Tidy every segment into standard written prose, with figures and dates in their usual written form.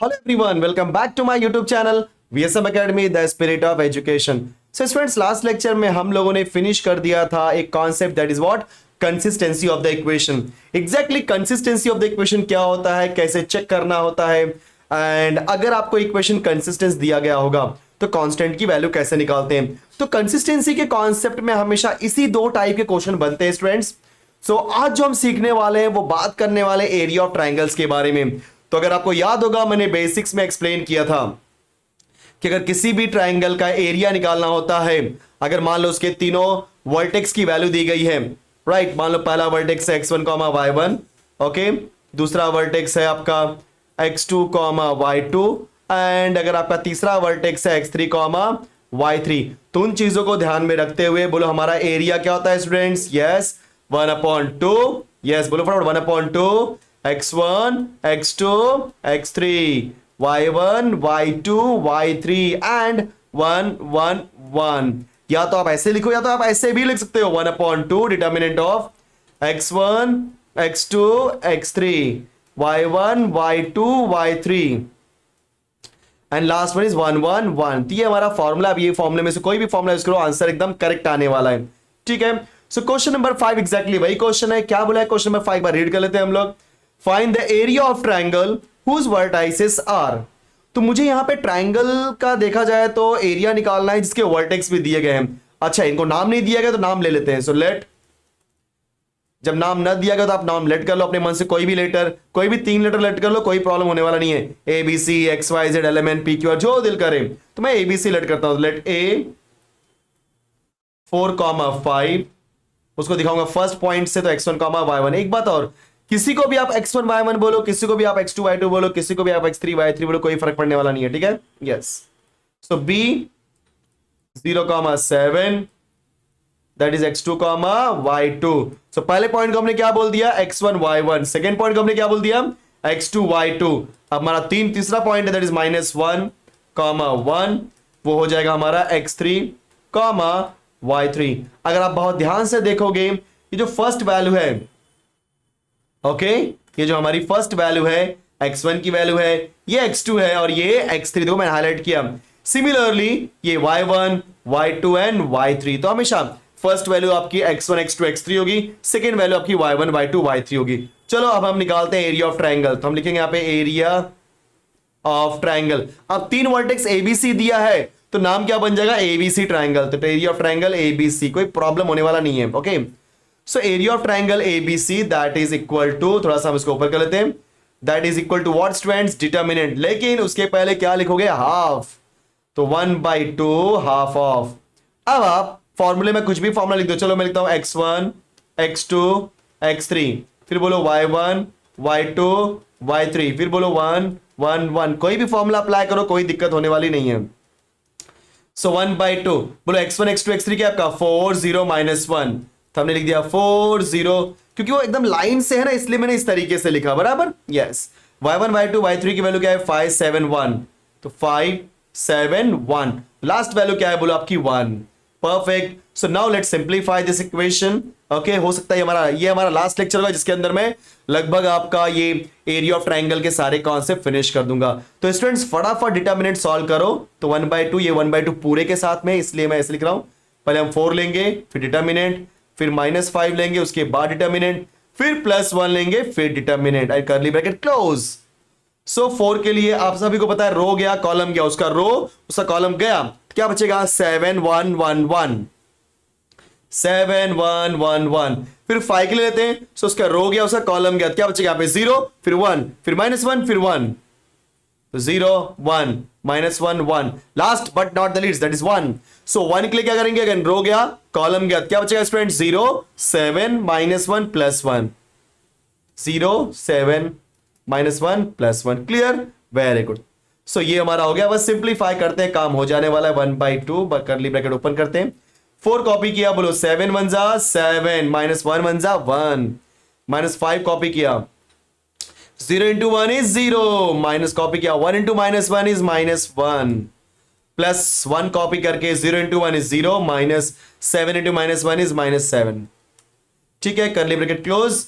Hello everyone, welcome back to my YouTube channel VSM Academy, the Spirit of Education. So friends, last lecture में हम लोगों ने finish कर दिया था एक concept that is what consistency of the equation. Exactly consistency of the equation क्या होता है, कैसे चेक करना होता है, एंड अगर आपको इक्वेशन कंसिस्टेंस दिया गया होगा तो कांस्टेंट की वैल्यू कैसे निकालते हैं. तो कंसिस्टेंसी के कॉन्सेप्ट में हमेशा इसी दो टाइप के क्वेश्चन बनते हैं स्टूडेंट्स. सो आज जो हम सीखने वाले हैं वो बात करने वाले एरिया ऑफ ट्राइंगल्स के बारे में. तो अगर आपको याद होगा मैंने बेसिक्स में एक्सप्लेन किया था कि अगर किसी भी ट्राइंगल का एरिया निकालना होता है, अगर मान लो उसके तीनों वर्टेक्स की वैल्यू दी गई है, राइट. मान लो पहला वर्टेक्स है x1 y1, ओके. दूसरा वर्टेक्स है आपका x2 y2, एंड अगर आपका तीसरा वर्टेक्स है x3 y3. तो उन चीजों को ध्यान में रखते हुए बोलो हमारा एरिया क्या होता है स्टूडेंट्स. यस, 1/2. यस बोलो फटाफट, 1/2 x1 x2 x3 y1 y2 y3 and 1 1 1. या तो आप ऐसे लिखो या तो आप ऐसे भी लिख सकते हो. 1/2 determinant of x1 x2 x3 y1 y2 y3 and last one is 1 1 1. तो ये हमारा फॉर्मूला. अब ये फॉर्मूले में से कोई भी फॉर्मूला यूज करो, आंसर एकदम करेक्ट आने वाला है. ठीक है. सो क्वेश्चन नंबर 5 एग्जैक्टली वही क्वेश्चन है. क्या बोला है क्वेश्चन नंबर 5, बार रीड कर लेते हैं हम लोग. Find the area of triangle whose vertices are. तो मुझे यहां पे ट्राइंगल का देखा जाए तो एरिया निकालना है जिसके वर्टेक्स भी दिए गए हैं. अच्छा, इनको नाम नहीं दिया गया तो नाम ले लेते हैं. सो लेट, जब नाम न दिया गया तो आप नाम लेट कर लो अपने मन से. कोई भी लेटर, कोई भी 3 लेटर लेट कर लो, कोई प्रॉब्लम होने वाला नहीं है. A B C X Y Z element P Q R जो दिल करे. तो मैं एबीसी लेट करता हूं. लेट ए 4, 5 उसको दिखाऊंगा फर्स्ट पॉइंट से. तो x1, y1. एक बात और, किसी को भी आप x1 y1 बोलो, किसी को भी आप x2 y2 बोलो, किसी को भी आप x3 y3 बोलो, कोई फर्क पड़ने वाला नहीं है. ठीक है. Yes. So b 0, 7 that is x2 y2. सो पहले पॉइंट को हमने क्या बोल दिया, x1 y1. सेकेंड पॉइंट को हमने क्या बोल दिया, x2 y2. अब हमारा तीसरा पॉइंट है दैट इज -1, 1. वो हो जाएगा हमारा x3 y3. अगर आप बहुत ध्यान से देखोगे ये जो फर्स्ट वैल्यू है, ओके, ये जो हमारी फर्स्ट वैल्यू है x1 की वैल्यू है, ये x2 है और ये x3. देखो मैंने हाईलाइट किया. सिमिलरली ये y1 y2 एंड y3. तो हमेशा फर्स्ट वैल्यू आपकी x1 x2 x3 होगी, सेकेंड वैल्यू आपकी y1 y2 y3 होगी. चलो अब हम निकालते हैं एरिया ऑफ ट्राइंगल. तो हम लिखेंगे यहां पे एरिया ऑफ ट्राइंगल. अब 3 वर्टेक्स एबीसी दिया है तो नाम क्या बन जाएगा, एबीसी ट्राइंगल. तो एरिया ऑफ ट्राइंगल एबीसी, कोई प्रॉब्लम होने वाला नहीं है. Okay. So area of triangle ABC that is equal to, थोड़ा सा हम इसको ऊपर कर लेते हैं, that is equal to what students, determinant. लेकिन उसके पहले क्या लिखोगे, हाफ. तो 1/2 हाफ ऑफ. अब आप फॉर्मूले में कुछ भी फॉर्मूला लिख दो. चलो मैं लिखता हूं x1 x2 x3, फिर बोलो y1 y2 y3, फिर बोलो 1 1 1. कोई भी फॉर्मूला अप्लाई करो, कोई दिक्कत होने वाली नहीं है. सो 1/2 बोलो x1 x2 x3 क्या आपका 4 0 -1. तो हमने लिख दिया 4 0, क्योंकि वो एकदम लाइन से है ना, इसलिए मैंने इस तरीके से लिखा. बराबर. यस. y1 y2 y3 की वैल्यू क्या है, 5 7 1. तो 5 7 1. लास्ट वैल्यू क्या है बोलो आपकी 1. Perfect. So now let's simplify this equation. Okay. हो सकता है ये हमारा लास्ट लेक्चर होगा जिसके अंदर मैं लगभग आपका ये एरिया ऑफ ट्राइंगल के सारे कॉन्सेप्ट फिनिश कर दूंगा. तो स्टूडेंट्स फटाफट डिटर्मिनेंट सॉल्व करो. तो 1/2, ये 1/2 पूरे के साथ में, इसलिए मैं ऐसे लिख रहा हूं. पहले हम 4 लेंगे, फिर डिटर्मिनेंट, फिर -5 लेंगे, उसके बाद डिटर्मिनेंट, फिर +1 लेंगे, फिर determinant and curly bracket close. So 4 के लिए आप सभी को पता है रो गया, कॉलम गया, उसका रो उसका कॉलम गया. क्या बचेगा, 7 1 1 1, 7 1 1 1. फिर 5 के लिए लेते हैं. सो उसका रो गया, उसका कॉलम गया. क्या बचेगा यहाँ पे, 0 फिर 1 फिर -1 फिर 1. 0 1 -1 1. Last but not the least that is 1. सो 1 के लिए क्या करेंगे, अगेन रो गया, कॉलम गया. क्या बचेगा student, 0 7 -1 +1. 0 7 -1 +1. Clear. Very good. So ये हमारा हो गया. बस सिंप्लीफाई करते हैं, काम हो जाने वाला है. 1/2 कर्ली ब्रैकेट ओपन करते हैं. 4 कॉपी किया, बोलो 7 1 जा 7, -1 1 जा 1, -5 कॉपी किया, 0 into 1 is 0, माइनस कॉपी किया, 1 into -1 is -1, +1 कॉपी करके 0 into 1 is 0, -7 into -1 is -7. ठीक है. Curly bracket close.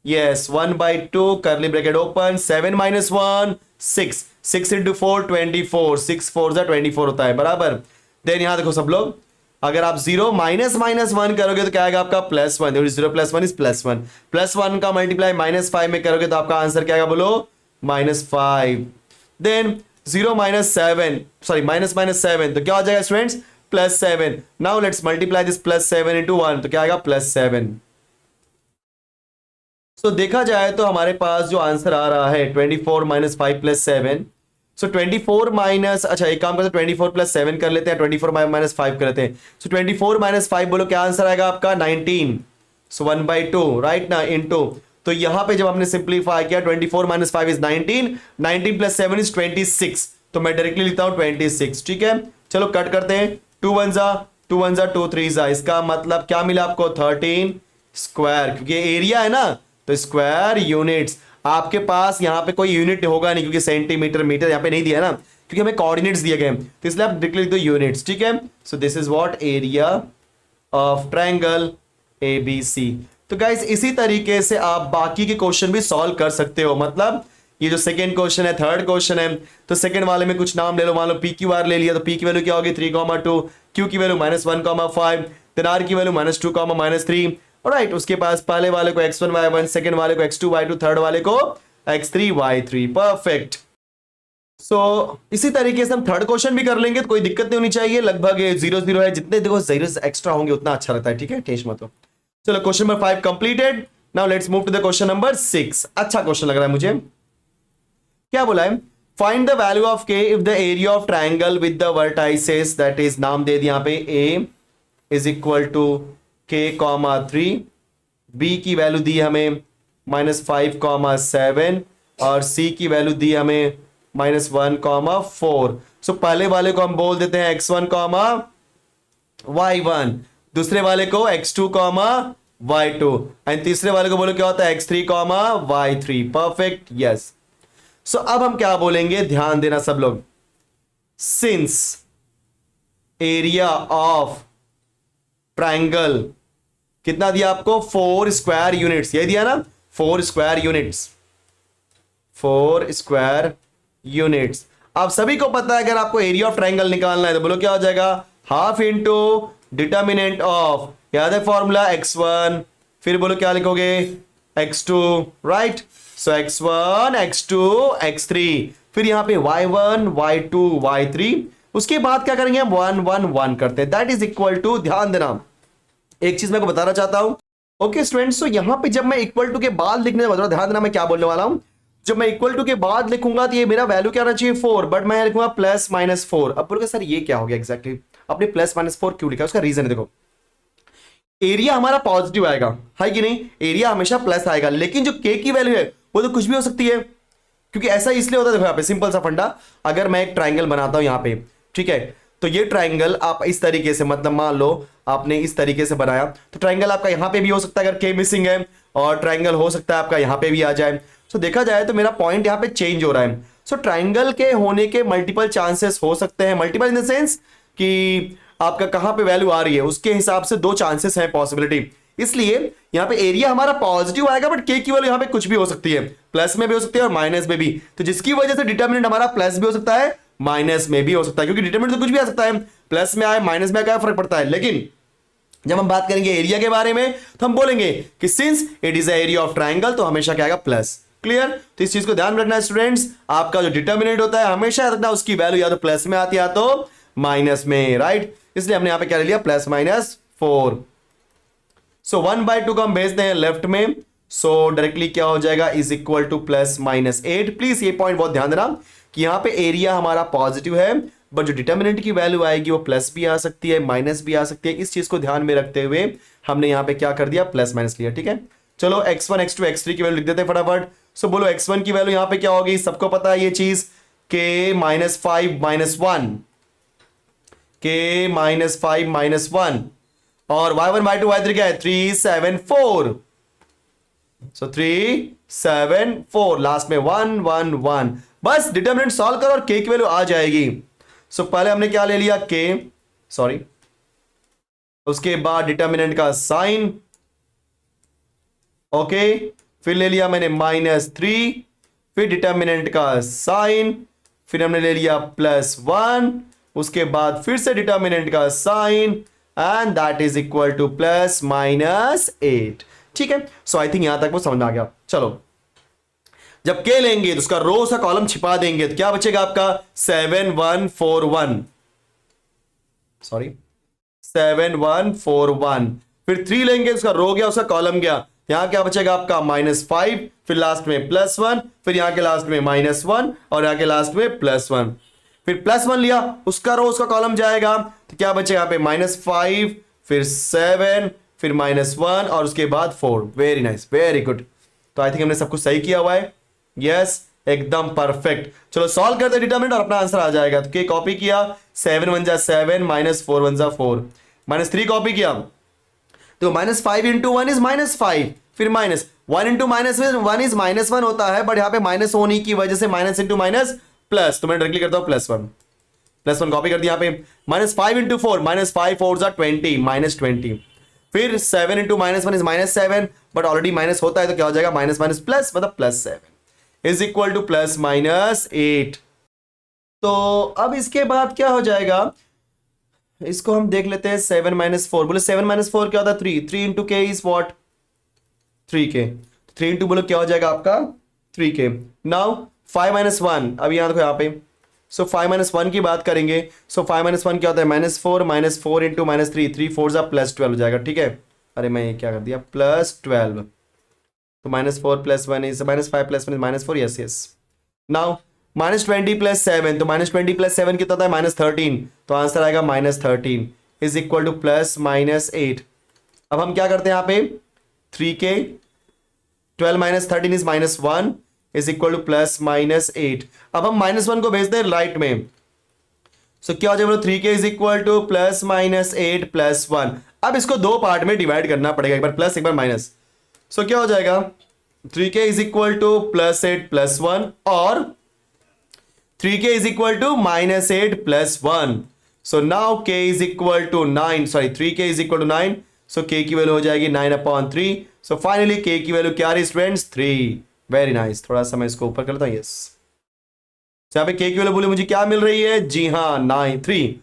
Yes, 1/2 curly bracket open, 7 - 1 6. 6 into 4 24, 6 4 जा 24 होता है बराबर। देन यहां देखो सब लोग, अगर आप 0 माइनस माइनस 1 करोगे तो क्या आएगा आपका +1, 0 प्लस 1 इज +1, +1 का मल्टीप्लाई -5 में करोगे तो आपका आंसर क्या आएगा बोलो -5। देन 0 -7 सॉरी -7 तो क्या हो जाएगा students +7। Now let's multiply this +7 into 1 तो क्या आएगा +7। सो देखा जाए तो हमारे पास जो आंसर आ रहा है 24 - 5 + 7। सो 24 माइनस, अच्छा एक काम करते हैं 24 + 7 कर लेते हैं, 24 - 5 कर लेते हैं। सो 24 - 5 बोलो क्या आंसर आएगा आपका 19। सो 1/2 राइट ना इनटू, तो यहां पे जब हमने सिंप्लीफाई किया 24 - 5 इज 19, 19 + 7 इज 26, तो मैं डायरेक्टली लिखता हूं 26। ठीक है चलो कट करते हैं, 2 1 जा 2 1 जा 2 3 जा, इसका मतलब क्या मिला आपको 13 स्क्वायर, क्योंकि एरिया है ना तो स्क्वायर यूनिट्स। आपके पास यहां पे कोई यूनिट होगा नहीं क्योंकि सेंटीमीटर मीटर यहां पे नहीं दिया ना, क्योंकि हमें कोऑर्डिनेट्स दिए गए तो इसलिए आप लिख दो यूनिट्स। ठीक है so this is what area of triangle ABC. तो गाइस इसी तरीके से आप बाकी के क्वेश्चन भी सॉल्व कर सकते हो। मतलब ये जो सेकंड क्वेश्चन है, थर्ड क्वेश्चन है, तो सेकंड वाले में कुछ नाम ले लो, मान लो पी क्यू आर ले लिया तो पी की वैल्यू क्या होगी 3,2, क्यू की वैल्यू -1,5, देन आर की वैल्यू -2, -3। राइट उसके पास पहले वाले को x1 y1, सेकंड वाले को x2 y2, थर्ड वाले को x3 y3। परफेक्ट। सो इसी तरीके से हम थर्ड क्वेश्चन भी कर लेंगे तो कोई दिक्कत नहीं होनी चाहिए। लगभग 0 है, जितने देखो जीरो एक्स्ट्रा होंगे उतना अच्छा रहता है। ठीक है टेंशन मत लो। चलो question number 5 completed. Now let's move to the question number 6। अच्छा क्वेश्चन लग रहा है मुझे। क्या बोला है, find the value of k if the area of triangle with the vertices, that is नाम दे दिया यहां पे a is equal to k, 3, b की वैल्यू दी हमें -5, 7 और c की वैल्यू दी हमें -1, 4। सो पहले वाले को हम बोल देते हैं x1, y1, दूसरे वाले को x2, y2 एंड तीसरे वाले को बोलो क्या होता है x3, y3। Perfect yes. सो अब हम क्या बोलेंगे, ध्यान देना सब लोग। सिंस एरिया ऑफ ट्रायंगल कितना दिया आपको 4 स्क्वायर यूनिट्स, ये दिया ना 4 स्क्वायर यूनिट्स, 4 स्क्वायर यूनिट्स। अब सभी को पता है अगर आपको एरिया ऑफ ट्रायंगल निकालना है तो बोलो क्या हो जाएगा हाफ इंटू डिटर्मिनेंट ऑफ, याद है फॉर्मूला x1, फिर बोलो क्या लिखोगे x2, राइट। सो x1 x2 x3, फिर यहां पे y1 y2 y3, उसके बाद क्या करेंगे हम 1 1 1 करते हैं, दैट इज इक्वल टू, ध्यान देना एक चीज मैं को बताना चाहता हूं। ओके स्टूडेंट्स, सो यहां पे जब मैं इक्वल टू के बाद लिखने वाला, ध्यान देना मैं क्या बोलने वाला हूं। जब मैं इक्वल टू के बाद लिखूंगा तो ये मेरा वैल्यू क्या आना चाहिए 4, बट मैं लिखूंगा +-4। अब बोलोगे सर ये क्या हो गया एग्जैक्टली, आपने +-4 क्यों लिखा, उसका रीजन है देखो। एरिया हमारा पॉजिटिव आएगा है कि नहीं, एरिया हमेशा प्लस आएगा, लेकिन जो के की वैल्यू है वो तो कुछ भी हो सकती है, क्योंकि ऐसा इसलिए होता है। देखो यहाँ पे सिंपल सा फंडा, अगर मैं एक ट्रायंगल बनाता हूं यहाँ पे, ठीक है, तो ये ट्रायंगल आप इस तरीके से, मतलब मान लो आपने इस तरीके से बनाया तो ट्रायंगल आपका यहां पे भी हो सकता है अगर के मिसिंग है, और ट्रायंगल हो सकता है आपका यहां पे भी आ जाए। सो देखा जाए तो मेरा पॉइंट यहां पे चेंज हो रहा है। सो ट्रायंगल के होने के मल्टीपल चांसेस हो सकते हैं, मल्टीपल इन द सेंस कि आपका कहां पे वैल्यू आ रही है उसके हिसाब से 2 चांसेस हैं पॉसिबिलिटी, इसलिए यहां पे एरिया हमारा पॉजिटिव आएगा, बट के की वैल्यू यहां पे कुछ भी हो सकती है, प्लस में भी हो सकती है और माइनस में भी, तो जिसकी वजह से डिटरमिनेंट हमारा प्लस भी हो सकता है माइनस में भी हो सकता है, क्योंकि डिटरमिनेंट तो कुछ भी आ सकता है, प्लस में आए माइनस में क्या फर्क पड़ता है। लेकिन जब हम बात करेंगे एरिया के बारे में तो हम बोलेंगे कि since it is area of triangle तो हमेशा क्या आएगा प्लस। क्लियर, तो इस चीज को ध्यान रखना है स्टूडेंट्स, आपका जो डिटरमिनेंट होता है हमेशा रखना उसकी वैल्यू या तो प्लस में आती है या तो माइनस में, राइट। इसलिए हमने यहां पे क्या ले लिया +-4। सो 1/2 को हम भेजते हैं लेफ्ट में, सो डायरेक्टली क्या हो जाएगा इज इक्वल टू +-8। प्लीज ये पॉइंट बहुत ध्यान देना कि यहां पे एरिया हमारा पॉजिटिव है, बट जो डिटरमिनेंट की वैल्यू आएगी वो प्लस भी आ सकती है माइनस भी आ सकती है। इस चीज को ध्यान में रखते हुए हमने यहां पे क्या कर दिया +- लिया, ठीक है। चलो x1 x2 x3 की वैल्यू लिख देते हैं फटाफट। सो बोलो x1 की वैल्यू यहां पे क्या होगी, सबको पता है ये चीज, k -5 - 1, k -5 - 1, और y1 y2 y3 क्या है 3 7 4, सो 3 7 4, लास्ट में 1 1 1, बस डिटरमिनेंट सॉल्व करो और k की वैल्यू आ जाएगी। सो पहले हमने क्या ले लिया k, सॉरी, उसके बाद डिटरमिनेंट का साइन, ओके, फिर ले लिया मैंने -3, फिर डिटरमिनेंट का साइन, फिर हमने ले लिया +1, उसके बाद फिर से डिटर्मिनेंट का sign and that is equal to +-8। ठीक है, सो आई थिंक यहां तक वो समझ में आ गया। चलो, जब के लेंगे तो उसका रो उसका कॉलम छिपा देंगे तो क्या बचेगा आपका 7141, सॉरी 7141। फिर 3 लेंगे उसका रो गया उसका कॉलम गया, यहां क्या बचेगा आपका -5, फिर लास्ट में +1, फिर यहां के लास्ट में -1 और यहां के लास्ट में +1। फिर +1 लिया उसका रो उसका कॉलम जाएगा तो क्या बचेगा यहाँ पे -5, फिर 7, फिर -1 और उसके बाद 4। Very nice, very good. तो आई थिंक हमने सब कुछ सही किया हुआ है। यस, एकदम परफेक्ट। चलो सॉल्व करते हैं डिटरमिनेंट और अपना आंसर आ जाएगा। तो के कॉपी किया, 7 1 जा 7, -4 1 जा 4, -3 कॉपी किया तो -5 × 1 इज -5, फिर -1 × -1 इज -1 होता है, बट यहां पे माइनस होने की वजह से माइनस इंटू माइनस प्लस, तो मैं डायरेक्टली करता हूं +1 कॉपी कर दिया यहाँ पे। -5 × 4, -5 4 जा 20, -20। फिर 7 × -1 इज -7, बट ऑलरेडी माइनस होता है तो क्या हो जाएगा माइनस प्लस, मतलब +7 इज इक्वल टू +-8। तो अब इसके बाद क्या हो जाएगा, इसको हम देख लेते हैं। 7 - 4, बोले 7 - 4 क्या होता है 3, 3 × k इज व्हाट 3k, 3 × बोलो क्या हो जाएगा आपका 3k। नाउ 5 - 1, अब यहां देखो यहाँ पे, सो 5 - 1 की बात करेंगे। सो 5 - 1 क्या होता है -4, -4 × -3, 3 4 जा +12 हो जाएगा। ठीक है, अरे मैं ये क्या कर दिया +12, तो -4 + 1 is -5 + 1 is -4। Yes yes. Now -20 + 7, तो -20 + 7 कितना होता है -13, तो आंसर आएगा -13 इज इक्वल टू +-8। अब हम क्या करते हैं यहाँ पे 3k, 12 - 13 is -1 is equal to +-8। अब हम -1 को भेजते हैं राइट में, सो क्या हो जाएगा 3k इज इक्वल टू +-8 +1। अब इसको दो पार्ट में डिवाइड करना पड़ेगा, एक बार प्लस एक बार माइनस। सो क्या हो जाएगा 3k इज इक्वल टू +8 +1 और 3k is equal to -8 +1। So now k is equal to 9, sorry 3k is equal to 9, so k की वैल्यू हो जाएगी 9/3। सो फाइनली k की वैल्यू क्या रही स्टूडेंट्स 3। वेरी नाइस, थोड़ा सा मैं इसको ऊपर करता हूं। यस, यहाँ पे k की वैल्यू बोले मुझे क्या मिल रही है, जी हाँ 3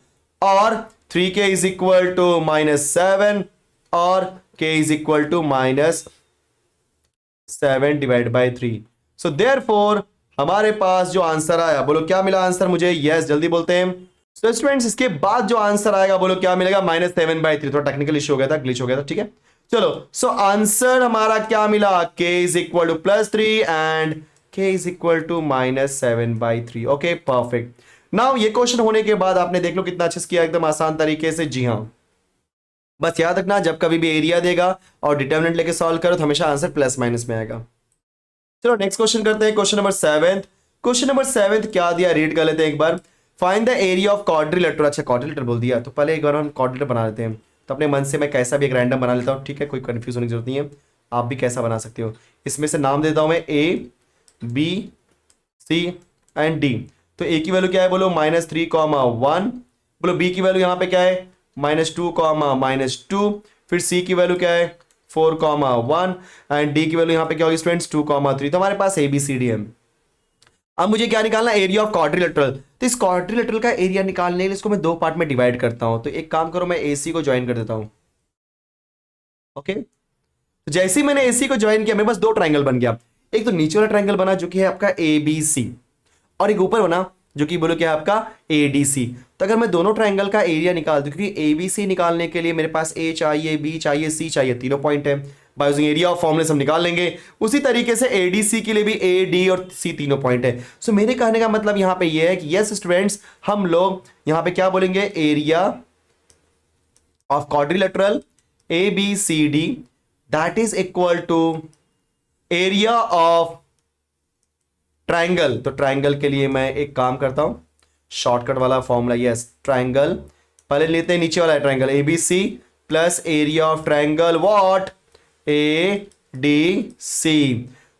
और 3k इज इक्वल टू -7 और k is equal to -7/3। So therefore हमारे पास जो आंसर आया, बोलो क्या मिला आंसर मुझे, यस जल्दी बोलते हैं। सो स्टूडेंट्स इसके बाद जो आंसर आएगा बोलो क्या मिलेगा -7/3। थोड़ा टेक्निकल इश्यू हो गया था, ग्लिच हो गया था। ठीक है, चलो सो आंसर हमारा क्या मिला, k is equal to +3 and k is equal to -7/3। Okay perfect. Now ये क्वेश्चन होने के बाद आपने देख लो कितना अच्छे से किया, एकदम आसान तरीके से। जी हाँ, बस याद रखना जब कभी भी एरिया देगा और डिटरमिनेंट लेके सॉल्व करो तो हमेशा आंसर प्लस माइनस में आएगा। चलो नेक्स्ट क्वेश्चन करते हैं, क्वेश्चन नंबर 7। क्वेश्चन नंबर 7 क्या दिया, रीड कर लेते हैं एक बार। Find the area of quadrilateral. अच्छा क्वाड्रिलेटरल बोल दिया, तो पहले एक बार हम क्वाड्रिलेटरल बना लेते हैं। तो अपने मन से मैं कैसा भी एक रैंडम बना लेता हूँ, ठीक है, कोई कंफ्यूज होने की जरूरत नहीं है, आप भी कैसा बना सकते हो। इसमें से नाम देता हूँ मैं A, B, C and D। तो A की वैल्यू क्या है बोलो -3,1। बोलो B की वैल्यू यहाँ पे क्या है -2, -2। फिर C की वैल्यू क्या है 4,1 एंड D की वैल्यू यहाँ पे क्या होगी स्टूडेंट्स 2,3। तो हमारे पास ABCD है। अब मुझे क्या निकालना, एरिया ऑफ क्वाड्रिलेटरल। तो इस क्वाड्रिलेटरल का एरिया निकालने के लिए इसको मैं दो पार्ट में डिवाइड करता हूं। तो एक काम करो, मैं AC को ज्वाइन कर देता हूं। ओके, तो जैसे ही मैंने AC को ज्वाइन किया मेरे पास दो ट्राइंगल बन गया। एक तो नीचे वाला ट्राइंगल बना जो कि है आपका ABC और एक ऊपर बना जो कि बोलो क्या है आपका ADC। तो अगर मैं दोनों ट्राइंगल का एरिया निकाल दूं, क्योंकि ABC निकालने के लिए मेरे पास A चाहिए, B चाहिए, C चाहिए, तीनों पॉइंट है। बाय यूजिंग एरिया ऑफ फॉर्मूले हम निकाल लेंगे। उसी तरीके से ADC के लिए भी A, D और C तीनों पॉइंट है। सो मेरे कहने का मतलब यहां पे ये है कि यस स्टूडेंट्स, हम लोग यहां पे क्या बोलेंगे, area of quadrilateral ABCD that is equal to area of triangle. तो ट्राइंगल के लिए मैं एक काम करता हूं, शॉर्टकट वाला फॉर्मूला। यस, ट्राइंगल पहले लेते हैं, नीचे वाला है triangle ABC plus area of triangle what ADC।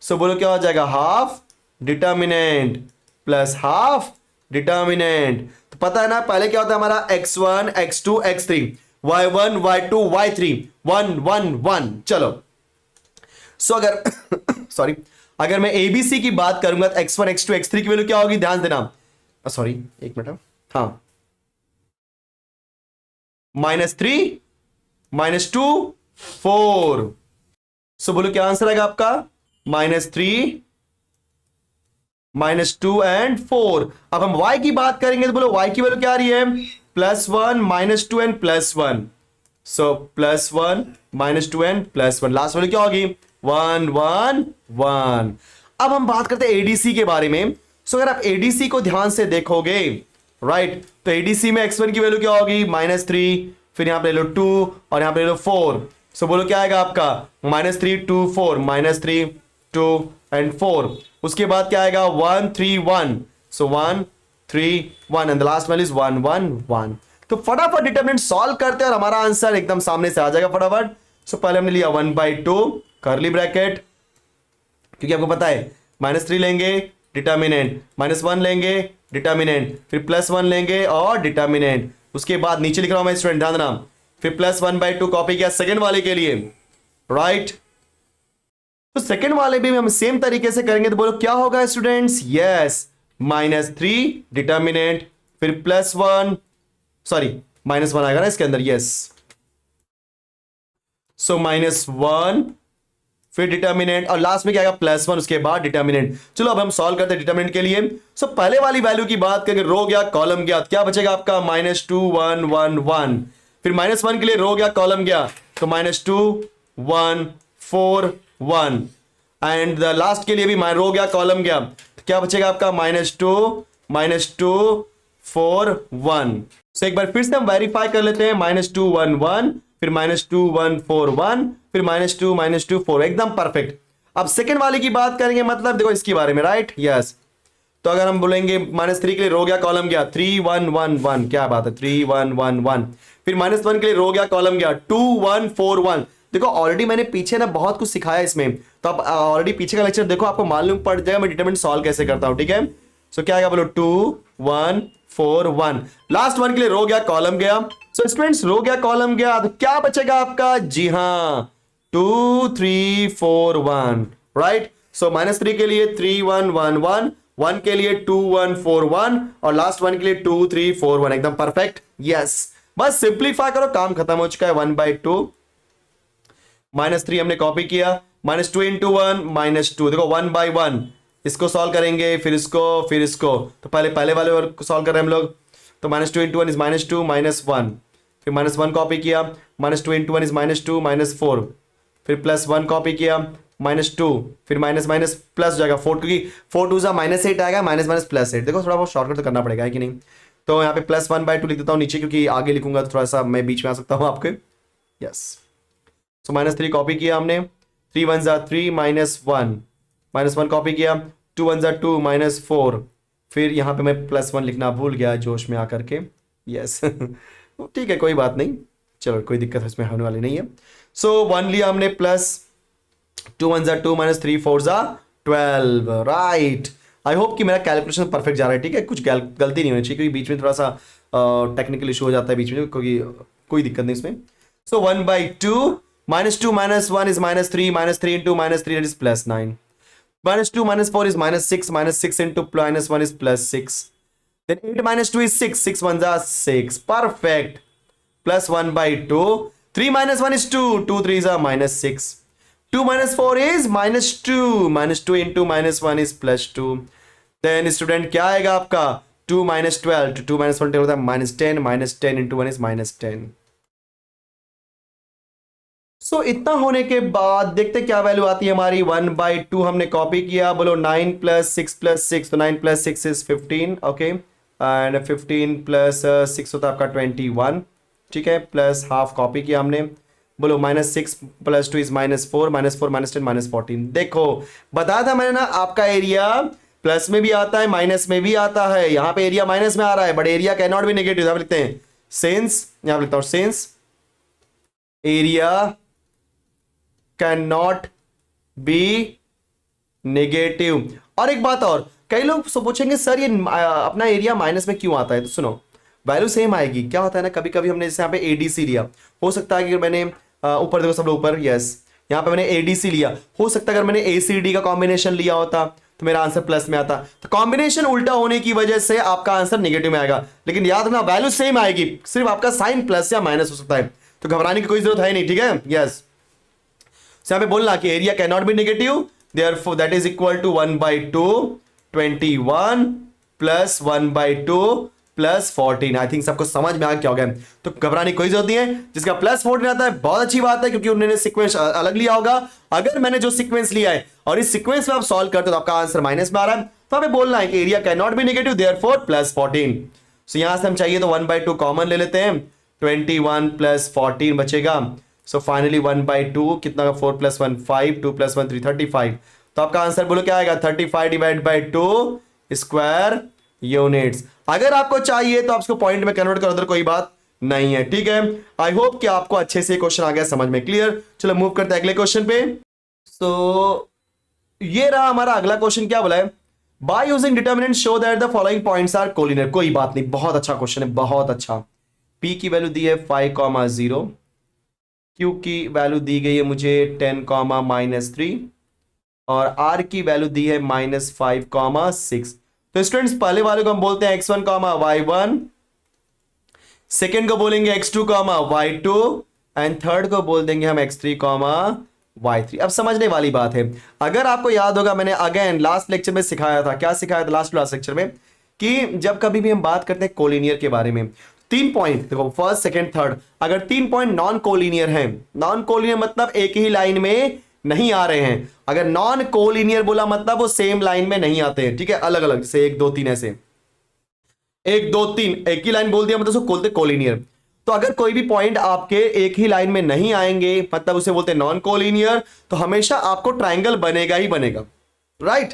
सो बोलो क्या हो जाएगा, half determinant plus half determinant. तो पता है ना पहले क्या होता है हमारा x1 x2 x3 y1 y2 y3 1 1 1। चलो सो अगर सॉरी, अगर मैं ABC की बात करूंगा तो x1 x2 x3 की वैल्यू क्या होगी, ध्यान देना सॉरी एक मिनट, हाँ, -3 -2 4। सो बोलो क्या आंसर आएगा आपका, -3 -2 एंड 4। अब हम y की बात करेंगे तो बोलो y की वैल्यू क्या आ रही है, +1 -2 and +1। So +1 -2 and +1, last value क्या होगी, 1 1 1। अब हम बात करते हैं एडीसी के बारे में। सो अगर आप एडीसी को ध्यान से देखोगे, राइट, तो एडीसी में x1 की वैल्यू क्या होगी, -3, फिर यहां पे ले लो 2 और यहां पे ले लो 4। सो बोलो क्या आएगा आपका, -3 2 4, -3 2 एंड 4। उसके बाद क्या आएगा, 1 3 1। सो 1 3 1 and the last value is 1 1 1। तो फटाफट डिटरमिनेंट सॉल्व करते हैं और हमारा आंसर एकदम सामने से आ जाएगा फटाफट। सो पहले हमने लिया 1/2 कर्ली ब्रैकेट, क्योंकि आपको पता है -3 लेंगे डिटर्मिनेंट, -1 लेंगे डिटर्मिनेंट, फिर +1 लेंगे और डिटर्मिनेंट। उसके बाद नीचे लिख रहा हूं मैं स्टूडेंट, ध्यान देना, फिर +1/2 कॉपी किया सेकंड वाले के लिए, राइट। तो सेकंड वाले भी हम सेम तरीके से करेंगे, तो बोलो क्या होगा स्टूडेंट्स, यस, -3 डिटर्मिनेंट, फिर +1, सॉरी -1 आएगा ना इसके अंदर, यस। सो -1 फिर डिटर्मिनेंट और लास्ट में क्या आएगा, +1, उसके बाद डिटर्मिनेंट। चलो अब हम सॉल्व करते हैं डिटर्मिनेंट के लिए। सो पहले वाली वैल्यू की बात करेंगे, रो गया कॉलम गया, क्या बचेगा आपका, -2 1 1 1। फिर -1 के लिए रो गया कॉलम गया, तो -2 1 4 1 एंड द लास्ट के लिए भी रो गया कॉलम गया, तो क्या बचेगा आपका, -2 4 1। सो एक बार फिर से हम वेरीफाई कर लेते हैं, -2 1 1, फिर -2 1 4 1, फिर -2 4, एकदम परफेक्ट। अब सेकंड वाले की बात करेंगे, मतलब देखो इसके बारे में, राइट, यस। तो अगर हम बोलेंगे -3 के लिए रो गया कॉलम गया, 3 1 1 1, क्या बात है, 3 1 1 1। फिर -1 के लिए रो गया कॉलम गया, 2 1 4 1। देखो ऑलरेडी मैंने पीछे ना बहुत कुछ सिखाया इसमें, तो आप ऑलरेडी पीछे का लेक्चर देखो, आपको मालूम पड़ जाएगा मैं डिटरमिनेंट सॉल्व कैसे करता हूं, ठीक है। सो क्या आएगा, बोलो 2 1 4 1। लास्ट वन के लिए रो गया कॉलम गया। सो स्टूडेंट्स रो गया कॉलम गया, तो क्या बचेगा आपका, जी हां 2 3 4 1, राइट। सो -3 के लिए 3 1 1 1, 1 के लिए 2 1 4 1 और लास्ट वन के लिए 2 3 4 1, एकदम परफेक्ट, यस। बस सिंप्लीफाई करो, काम खत्म हो चुका है। 1/2 -3 हमने कॉपी किया, -2 into 1 -2, देखो 1/1 इसको सॉल्व करेंगे, फिर इसको, तो पहले वाले को सॉल्व कर रहे हैं हम लोग। तो -2 into 1 इज -2 -1, फिर -1 कॉपी किया, -2 into 1 इज -2 -4, फिर +1 कॉपी किया, -2, फिर माइनस माइनस प्लस जाएगा 4, क्योंकि 4 2 -8 आएगा, -+8। देखो थोड़ा बहुत शॉर्टकट तो करना पड़ेगा, है कि नहीं। तो यहाँ पे +1/2 लिख देता हूँ नीचे, क्योंकि आगे लिखूंगा तो थोड़ा सा मैं बीच में आ सकता हूँ आपके, यस। सो -3 कॉपी किया हमने, 3 1 3 -1 कॉपी किया, 2 1 2 -4, फिर यहाँ पे मैं +1 लिखना भूल गया जोश में आकर के, यस। ठीक है कोई बात नहीं, चलो कोई दिक्कत इसमें होने वाली नहीं है। सो 1 लिया हमने, +2 1 2 -3 4 12, राइट। आई होप कि मेरा कैलकुलेशन परफेक्ट जा रहा है, ठीक है, कुछ गलती नहीं होनी चाहिए, क्योंकि बीच में थोड़ा सा टेक्निकल इशू हो जाता है बीच में, क्योंकि कोई दिक्कत नहीं इसमें। सो 1/2 -2 -1 is -3, -3 into -3 that is +9, -2 -4 is -6, -6 into -1 is +6, then 8 -2 is 6, 6 1 6, perfect, +1/2, 3 -1 is 2, 2 3 is -6, 2 -4 is -2, -2 into -1 is +2, then student क्या आएगा आपका, 2 -12, 2 -1 होता है -10, -10 into 1 is -10। सो इतना होने के बाद देखते क्या वैल्यू आती है हमारी, 1/2 हमने कॉपी किया, बोलो 9 + 6 + 6, तो 9 + 6 is 15, ओके, एंड 15 + 6 होता है आपका 21, ठीक है, प्लस हाफ कॉपी किया हमने, बोलो -6 + 2 is -4, -4 -10 -14। देखो बताया था मैंने ना, आपका एरिया प्लस में भी आता है माइनस में भी आता है, यहाँ पे एरिया माइनस में आ रहा है, but area can not be negative, यहाँ लिखते हैं सिंस, यहाँ पे लिखता हूँ since area can not be negative. और एक बात और, कई लोग पूछेंगे सर ये अपना एरिया माइनस में क्यों आता है, तो सुनो वैल्यू सेम आएगी। क्या होता है ना, कभी कभी हमने जैसे यहाँ पे एडीसी लिया, हो सकता है कि अगर मैंने ऊपर देखो सब लोग ऊपर, यस, यहाँ पे मैंने एडीसी लिया, हो सकता है अगर मैंने एसीडी का कॉम्बिनेशन लिया होता तो मेरा आंसर प्लस में आता। तो कॉम्बिनेशन उल्टा होने की वजह से आपका आंसर नेगेटिव में आएगा, लेकिन याद रखना वैल्यू सेम आएगी, सिर्फ आपका साइन प्लस या माइनस हो सकता है, तो घबराने की कोई जरूरत है नहीं, ठीक है। यस, यहां पे बोलना कि area can not be negative, therefore that is equal to 1/2 21 plus 1/2 plus 14। I think सबको समझ में आ क्या हो गया, तो घबराने की कोई जरूरत नहीं है। जिसका प्लस 14 आता है बहुत अच्छी बात है, क्योंकि उन्होंने सीक्वेंस अलग लिया होगा। अगर मैंने जो सीक्वेंस लिया है और इस सीक्वेंस में आप सॉल्व करते हो तो आपका आंसर माइनस में आ रहा है, तो हमें बोलना है कि area can not be negative, therefore plus 14। सो यहां से हम चाहिए तो 1/2 कॉमन ले लेते हैं, 21 प्लस 14 बचेगा। सो फाइनली 1/2 कितना का 4 + 1 5, 2 + 1 3 35। तो आपका आंसर बोलो क्या आएगा, 35 डिवाइड बाई 2 स्क्वायर यूनिट्स। अगर आपको चाहिए तो आप इसको पॉइंट में कन्वर्ट करो, उधर कोई बात नहीं है, ठीक है। आई होप कि आपको अच्छे से क्वेश्चन आ गया समझ में, क्लियर। चलो मूव करते हैं अगले क्वेश्चन पे। तो ये रहा हमारा अगला क्वेश्चन, क्या बोला है, by using determinant show that the following points are collinear. कोई बात नहीं, बहुत अच्छा क्वेश्चन है, बहुत अच्छा। P की वैल्यू दी है 5,0, Q की वैल्यू दी गई है मुझे 10,-3 और R की वैल्यू दी है -5,6। तो स्टूडेंट्स पहले वाले को हम बोलते हैं x1, y1, सेकेंड को बोलेंगे x2, y2 एंड थर्ड को बोल देंगे हम x3, y3। अब समझने वाली बात है, अगर आपको याद होगा मैंने अगेन लास्ट लेक्चर में सिखाया था, क्या सिखाया था लास्ट लेक्चर में, कि जब कभी भी हम बात करते हैं कोलिनियर के बारे में, 3 पॉइंट देखो, फर्स्ट सेकेंड थर्ड, अगर 3 पॉइंट नॉन कोलिनियर हैं, नॉन कोलिनियर मतलब एक ही लाइन में नहीं आ रहे हैं। अगर नॉन कोलिनियर बोला मतलब वो सेम लाइन में नहीं आते हैं, ठीक है, अलग अलग, जैसे 1 2 3 ऐसे, 1 2 3 एक ही लाइन बोल दिया मतलब उसको बोलते कोलिनियर। तो अगर कोई भी पॉइंट आपके एक ही लाइन में नहीं आएंगे मतलब उसे बोलते हैं नॉन कोलिनियर, तो हमेशा आपको ट्राइंगल बनेगा ही बनेगा, राइट,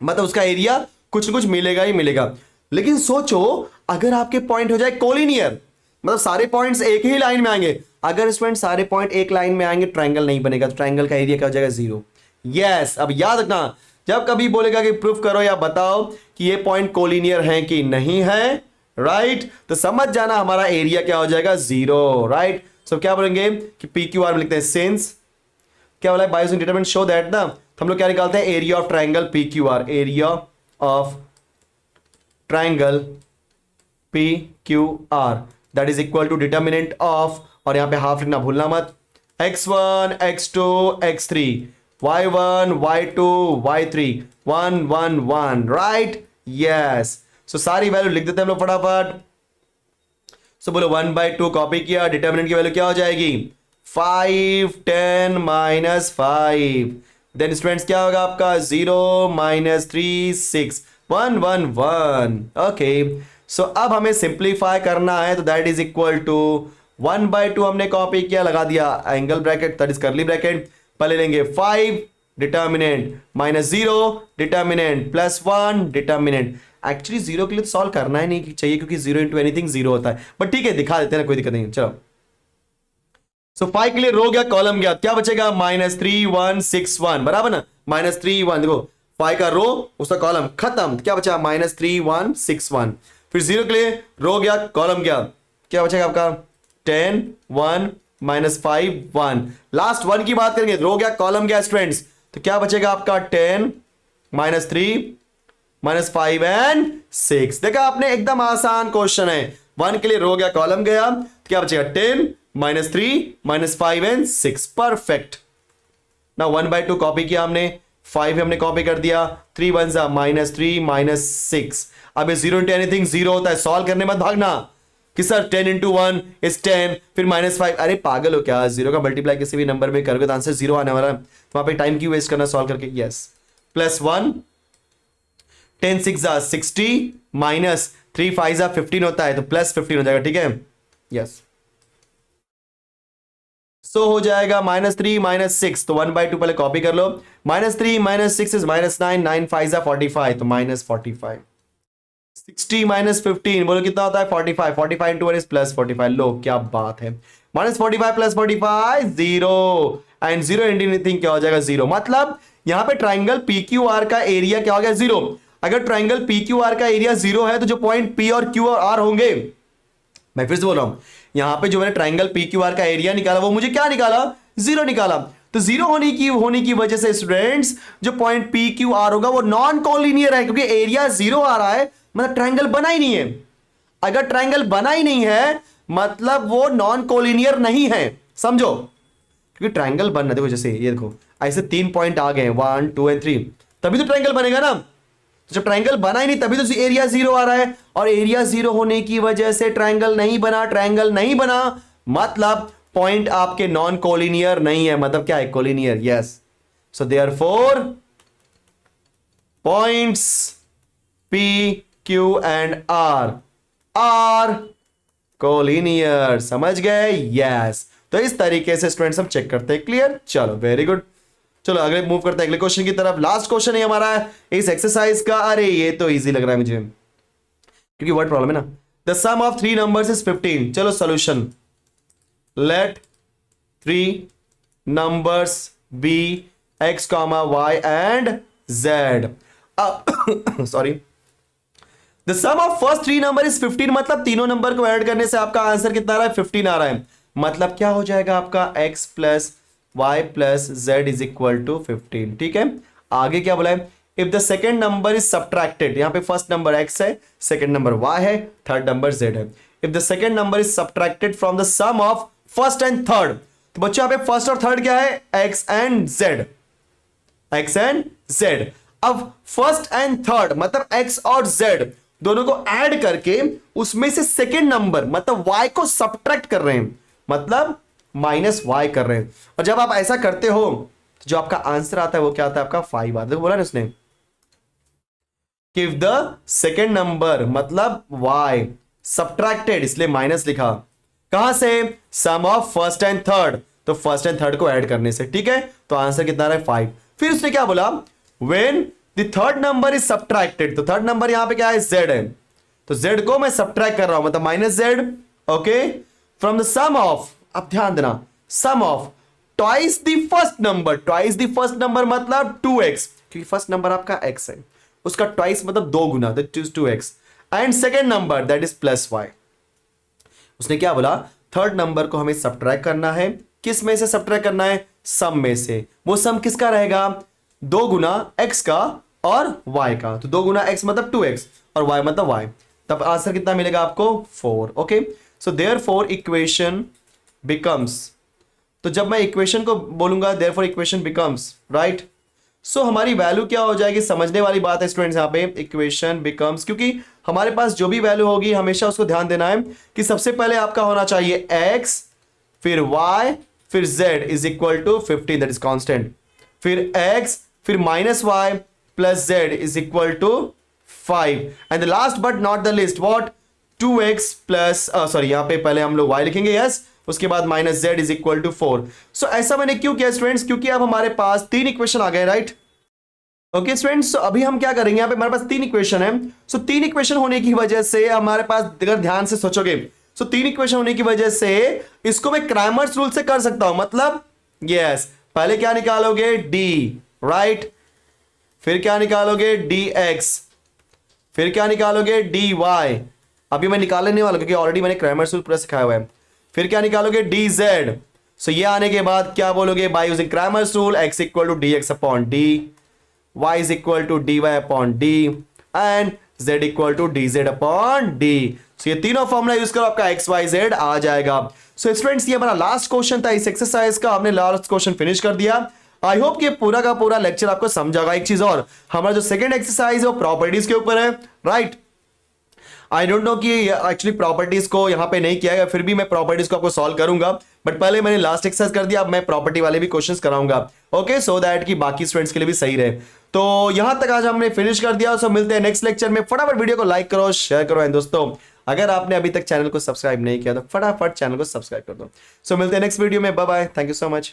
मतलब उसका एरिया कुछ कुछ मिलेगा ही मिलेगा। लेकिन सोचो अगर आपके पॉइंट हो जाए कोलिनियर, मतलब सारे पॉइंट्स एक ही लाइन में आएंगे, अगर स्टूडेंट सारे पॉइंट एक लाइन में आएंगे ट्रायंगल नहीं बनेगा, तो ट्रायंगल का एरिया क्या हो जाएगा, 0। यस, अब याद रखना जब कभी बोलेगा कि प्रूफ करो या बताओ कि ये पॉइंट कोलिनियर है कि नहीं है, राइट, तो समझ जाना हमारा एरिया क्या हो जाएगा, 0, राइट। सो क्या बोलेंगे कि PQR में लिखते हैं सिंस क्या बोला है, by using determinant show that ना, तो हम लोग क्या निकालते हैं, area of triangle PQR, area of triangle PQR that is equal to determinant of, और यहां पे हाफ लिखना भूलना मत, x1 x2 x3 y1 y2 y3 1 1 1, right. Yes, सो सारी वैल्यू लिख देते हैं हम लोग फटाफट। सो बोलो 1/2 कॉपी किया, डिटर्मिनेंट की वैल्यू क्या हो जाएगी, 5 10 -5, देन स्टूडेंट्स क्या होगा आपका 0 -3 6 1 1 1। ओके, सो अब हमें सिंप्लीफाई करना है, तो दैट इज इक्वल टू 1/2 हमने कॉपी किया, लगा दिया एंगल ब्रैकेट दैट इज करली ब्रैकेट, पहले लेंगे 5 डिटर्मिनेंट -0 डिटर्मिनेंट +1 डिटर्मिनेंट। एक्चुअली 0 के लिए तो सॉल्व करना ही नहीं चाहिए क्योंकि 0 इंटू एनीथिंग 0 होता है, बट ठीक है दिखा देते हैं ना, कोई दिक्कत नहीं। चलो, सो 5 के लिए रो गया कॉलम गया, क्या बचेगा -3 1 6 1, बराबर ना, -3 1, देखो 5 का रो उसका कॉलम खत्म, क्या बचा -3 1 6 1। फिर 0 के लिए रो गया कॉलम गया, क्या बचेगा आपका 10 1 -5 1। लास्ट 1 की बात करेंगे, रो गया कॉलम गया स्टूडेंट्स, तो क्या बचेगा आपका 10 -3 -5 एंड 6। देखा आपने, एकदम आसान क्वेश्चन है, 1 के लिए रो गया कॉलम गया, तो क्या बचेगा 10 -3 -5 एंड 6, परफेक्ट। ना 1/2 कॉपी किया हमने, 5 हमने कॉपी कर दिया, 3 1 -3 -6। अब ये 0 इंटू एनीथिंग 0 होता है, सॉल्व करने मत भागना कि सर 10 इंटू 1 इज 10, फिर -5, अरे पागल हो क्या, 0 का मल्टीप्लाई किसी भी नंबर में करोगे तो आंसर 0 आने वाला है, तो वहां पे टाइम क्यों वेस्ट करना सॉल्व करके। यस, +1 10 6 60 -3 5 15 होता है, तो +15 हो जाएगा, ठीक है। यस, सो हो जाएगा -3 -6, तो 1/2 पहले कॉपी कर लो, -3 -6 इज -9 9 5 45, तो -45। 60 -15 बोलो कितना होता है, 45 45 इंटू 1 इज +45। लो क्या बात है, -45 +45 0 एंड 0 इंटू एनीथिंग क्या हो जाएगा, 0। मतलब यहां पे ट्राइंगल PQR का एरिया क्या हो गया, 0। अगर ट्राइंगल PQR का एरिया 0 है तो जो पॉइंट P और Q और R होंगे, मैं फिर से बोल रहा हूं, यहां पे जो मैंने ट्राइंगल PQR का एरिया निकाला वो मुझे क्या निकाला, 0 निकाला। तो जीरो होने की वजह से स्टूडेंट्स जो पॉइंट पी क्यू आर होगा वो नॉन कॉलिनियर है, क्योंकि एरिया जीरो आ रहा है, मतलब ट्रायंगल बना ही नहीं है। अगर ट्रायंगल बना ही नहीं है मतलब वो नॉन कॉलिनियर नहीं है, समझो। क्योंकि ट्रायंगल बनना, देखो जैसे ये देखो ऐसे 3 पॉइंट आ गए 1 2 एंड 3, तभी तो ट्रायंगल बनेगा ना। तो जब ट्रायंगल बना ही नहीं तभी तो एरिया जीरो आ रहा है, और एरिया जीरो होने की वजह से ट्रायंगल नहीं बना। ट्रायंगल नहीं बना मतलब पॉइंट आपके नॉन कोलिनियर नहीं है, मतलब क्या है, collinear. Yes, so therefore points P Q and R collinear, समझ गए। यस, तो इस तरीके से स्टूडेंट्स हम चेक करते हैं। क्लियर, चलो वेरी गुड। चलो अगले मूव करते हैं अगले क्वेश्चन की तरफ। लास्ट क्वेश्चन है हमारा इस एक्सरसाइज का। अरे ये तो इजी लग रहा है मुझे, क्योंकि वर्ड प्रॉब्लम है ना। The sum of 3 numbers is 15। चलो solution, let 3 numbers be x, y and z। Sorry, the sum of first 3 number is 15, मतलब तीनों नंबर को ऐड करने से आपका आंसर कितना आ रहा है, 15 आ रहा है। मतलब क्या हो जाएगा आपका x plus y plus z is equal to 15। ठीक है, आगे क्या बोला है, if the second number is subtracted, यहां पे फर्स्ट नंबर x है, सेकेंड नंबर y है, थर्ड नंबर z है। If the second number is subtracted from the sum of first and third, तो बच्चों यहां पे फर्स्ट और थर्ड क्या है, x and z, x and z। अब फर्स्ट एंड थर्ड मतलब x और z दोनों को ऐड करके उसमें से सेकेंड नंबर मतलब y को सब्ट्रैक्ट कर रहे हैं, मतलब माइनस y कर रहे हैं। और जब आप ऐसा करते हो तो जो आपका आंसर आता है वो क्या आता है आपका 5 आता है। बोला ना उसने कि इफ द सेकेंड नंबर मतलब y सब्ट्रैक्टेड, इसलिए माइनस लिखा, कहां से, सम ऑफ फर्स्ट एंड थर्ड, तो फर्स्ट एंड थर्ड को ऐड करने से। ठीक है, तो आंसर कितना आ रहा है 5। फिर उसने क्या बोला, when the third number is subtracted, तो थर्ड नंबर यहां पे क्या है, z है, तो z को मैं सब्ट्रैक्ट कर रहा हूं मतलब minus z, okay, from the sum of, अब ध्यान देना, sum of twice the first number, twice the first number मतलब 2x, क्योंकि फर्स्ट नंबर आपका x है, उसका ट्वाइस मतलब 2 गुना, that is 2x, and second number that is plus y। उसने क्या बोला, थर्ड नंबर को हमें सब्ट्रैक्ट करना है, किस में से सब्ट्रैक्ट करना है, सम में से। वो सम किसका रहेगा, 2 गुना x का और y का, तो 2 गुना x मतलब 2x और y मतलब y, तब आंसर कितना मिलेगा आपको 4। Okay, so therefore equation becomes, तो जब मैं इक्वेशन को बोलूंगा देयरफॉर इक्वेशन बिकम्स, राइट, सो हमारी वैल्यू क्या हो जाएगी, समझने वाली बात है स्टूडेंट्स यहाँ पे, इक्वेशन बिकम्स, क्योंकि हमारे पास जो भी वैल्यू होगी हमेशा उसको ध्यान देना है कि सबसे पहले आपका होना चाहिए x, फिर y, फिर z is equal to 15 that is constant, फिर x, फिर minus y plus z is equal to 5, and the last but not the least what, 2x plus sorry यहाँ पे पहले हम लोग y लिखेंगे, यस, उसके बाद minus z is equal to 4। So ऐसा मैंने क्यों किया स्टूडेंट्स, क्योंकि अब हमारे पास 3 इक्वेशन आ गए, राइट। ओके स्टूडेंट्स, अभी हम क्या करेंगे, यहाँ पे हमारे पास 3 इक्वेशन है। सो 3 इक्वेशन होने की वजह से हमारे पास, अगर ध्यान से सोचोगे, सो 3 इक्वेशन होने की वजह से इसको मैं क्रैमर्स रूल से कर सकता हूं, मतलब यस, पहले क्या निकालोगे d, राइट, फिर क्या निकालोगे dx, फिर क्या निकालोगे dy, अभी मैं निकालने नहीं वाला क्योंकि ऑलरेडी मैंने क्रैमर्स रूल पूरा सिखाया हुआ है। फिर क्या निकालोगे dz, सो ये आने के बाद क्या बोलोगे, by using Cramer's rule x equal to dx upon d, y is equal to dy upon d and z equal to dz upon d। So ये तीनों फॉर्मूला यूज करो, आपका x y z आ जाएगा। सो स्टूडेंट्स, ये हमारा last question था इस exercise का, हमने लास्ट क्वेश्चन फिनिश कर दिया। आई होप कि पूरा का पूरा लेक्चर आपको समझागा। एक चीज और, हमारा जो सेकंड एक्सरसाइज है वो प्रॉपर्टीज के ऊपर है, राइट। आई डोंट नो कि एक्चुअली प्रॉपर्टीज को यहाँ पे नहीं किया है, फिर भी मैं प्रॉपर्टीज को आपको सॉल्व करूंगा, बट पहले मैंने लास्ट एक्सरसाइज कर दिया, अब मैं प्रॉपर्टी वाले भी क्वेश्चंस कराऊंगा, ओके, सो दैट कि बाकी स्टूडेंट्स के लिए भी सही रहे। तो यहां तक आज हमने फिनिश कर दिया। सो मिलते हैं नेक्स्ट लेक्चर में। फटाफट वीडियो को लाइक करो, शेयर करो, एंड दोस्तों अगर आपने अभी तक चैनल को सब्सक्राइब नहीं किया तो फटाफट चैनल को सब्सक्राइब कर दो। सो मिलते हैं नेक्स्ट वीडियो में, bye bye, thank you so much.